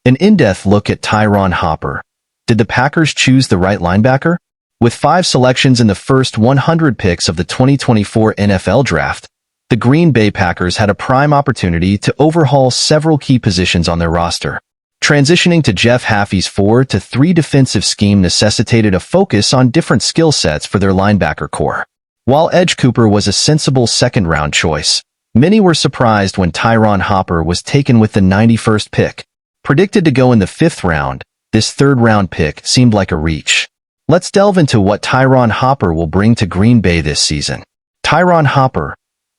An in-depth look at Tyron Hopper. Did the Packers choose the right linebacker? With 5 selections in the first 100 picks of the 2024 NFL Draft, the Green Bay Packers had a prime opportunity to overhaul several key positions on their roster. Transitioning to Jeff Haffey's 4-3 defensive scheme necessitated a focus on different skill sets for their linebacker core. While Edge Cooper was a sensible second-round choice, many were surprised when Tyron Hopper was taken with the 91st pick. Predicted to go in the 5th round, this third-round pick seemed like a reach. Let's delve into what Tyron Hopper will bring to Green Bay this season. Tyron Hopper.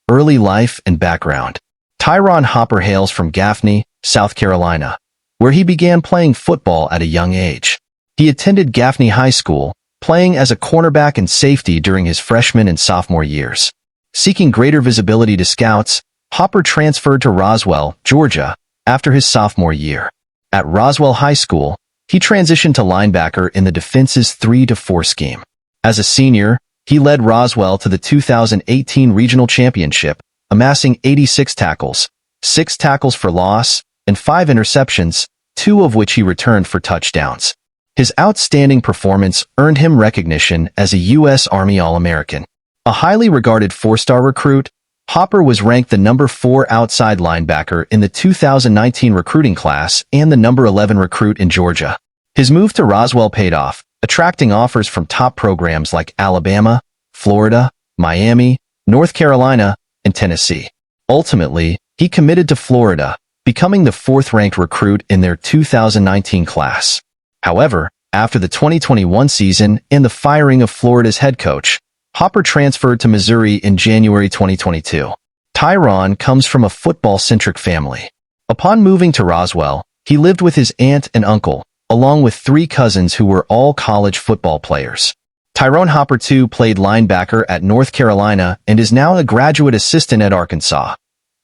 Early life and background. Tyron Hopper hails from Gaffney, South Carolina, where he began playing football at a young age. He attended Gaffney High School, playing as a cornerback and safety during his freshman and sophomore years. Seeking greater visibility to scouts, Hopper transferred to Roswell, Georgia, after his sophomore year. At Roswell High School, he transitioned to linebacker in the defense's 3-4 scheme. As a senior, he led Roswell to the 2018 regional championship, amassing 86 tackles, 6 tackles for loss, and 5 interceptions, 2 of which he returned for touchdowns. His outstanding performance earned him recognition as a U.S. Army All-American. A highly regarded 4-star recruit, Hopper was ranked the number 4 outside linebacker in the 2019 recruiting class and the number 11 recruit in Georgia. His move to Roswell paid off, attracting offers from top programs like Alabama, Florida, Miami, North Carolina, and Tennessee. Ultimately, he committed to Florida, becoming the 4th-ranked recruit in their 2019 class. However, after the 2021 season and the firing of Florida's head coach, Hopper transferred to Missouri in January 2022. Tyron comes from a football-centric family. Upon moving to Roswell, he lived with his aunt and uncle, along with 3 cousins who were all college football players. Tyron Hopper too played linebacker at North Carolina and is now a graduate assistant at Arkansas.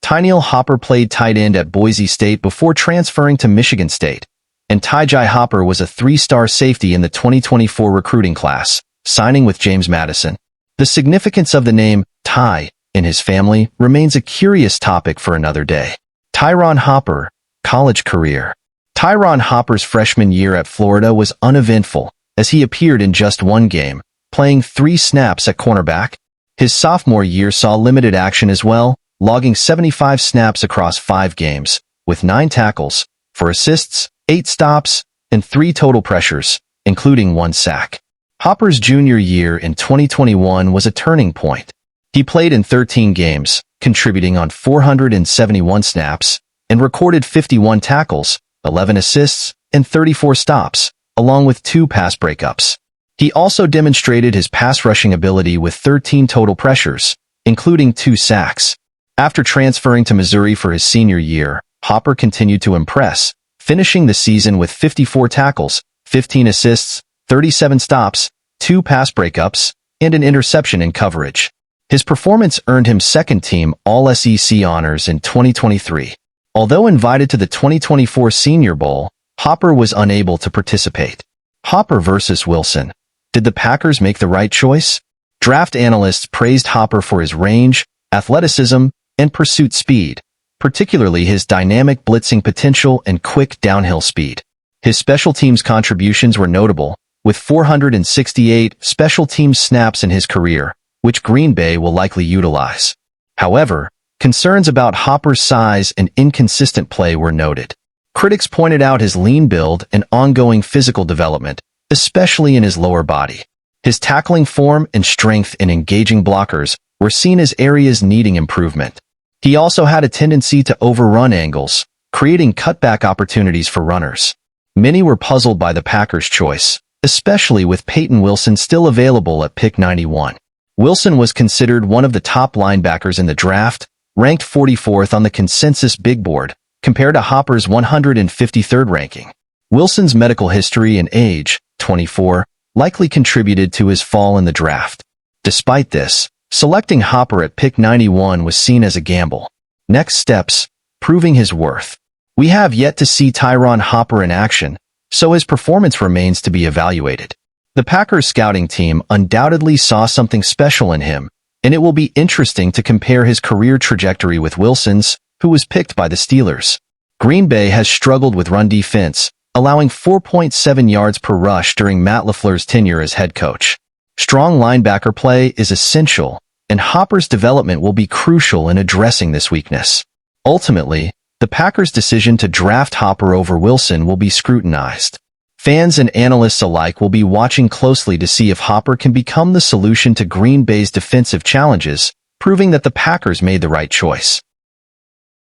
Tyneil Hopper played tight end at Boise State before transferring to Michigan State, and Ty Hopper was a 3-star safety in the 2024 recruiting class, signing with James Madison. The significance of the name Ty in his family remains a curious topic for another day. Tyron Hopper, college career. Tyron Hopper's freshman year at Florida was uneventful, as he appeared in just 1 game, playing 3 snaps at cornerback. His sophomore year saw limited action as well, logging 75 snaps across 5 games, with 9 tackles, 4 assists, 8 stops, and 3 total pressures, including 1 sack. Hopper's junior year in 2021 was a turning point. He played in 13 games, contributing on 471 snaps, and recorded 51 tackles, 11 assists, and 34 stops, along with 2 pass breakups. He also demonstrated his pass rushing ability with 13 total pressures, including 2 sacks. After transferring to Missouri for his senior year, Hopper continued to impress, finishing the season with 54 tackles, 15 assists, 37 stops, 2 pass breakups, and an interception in coverage. His performance earned him second-team All-SEC honors in 2023. Although invited to the 2024 Senior Bowl, Hopper was unable to participate. Hopper versus Wilson. Did the Packers make the right choice? Draft analysts praised Hopper for his range, athleticism, and pursuit speed, particularly his dynamic blitzing potential and quick downhill speed. His special teams contributions were notable, with 468 special teams snaps in his career, which Green Bay will likely utilize. However, concerns about Hopper's size and inconsistent play were noted. Critics pointed out his lean build and ongoing physical development, especially in his lower body. His tackling form and strength in engaging blockers were seen as areas needing improvement. He also had a tendency to overrun angles, creating cutback opportunities for runners. Many were puzzled by the Packers' choice, especially with Peyton Wilson still available at pick 91. Wilson was considered one of the top linebackers in the draft, ranked 44th on the consensus big board, compared to Hopper's 153rd ranking. Wilson's medical history and age, 24, likely contributed to his fall in the draft. Despite this, selecting Hopper at pick 91 was seen as a gamble. Next steps, proving his worth. We have yet to see Tyron Hopper in action, so his performance remains to be evaluated. The Packers scouting team undoubtedly saw something special in him, and it will be interesting to compare his career trajectory with Wilson's, who was picked by the Steelers. Green Bay has struggled with run defense, allowing 4.7 yards per rush during Matt LaFleur's tenure as head coach. Strong linebacker play is essential, and Hopper's development will be crucial in addressing this weakness. Ultimately, the Packers' decision to draft Hopper over Wilson will be scrutinized. Fans and analysts alike will be watching closely to see if Hopper can become the solution to Green Bay's defensive challenges, proving that the Packers made the right choice.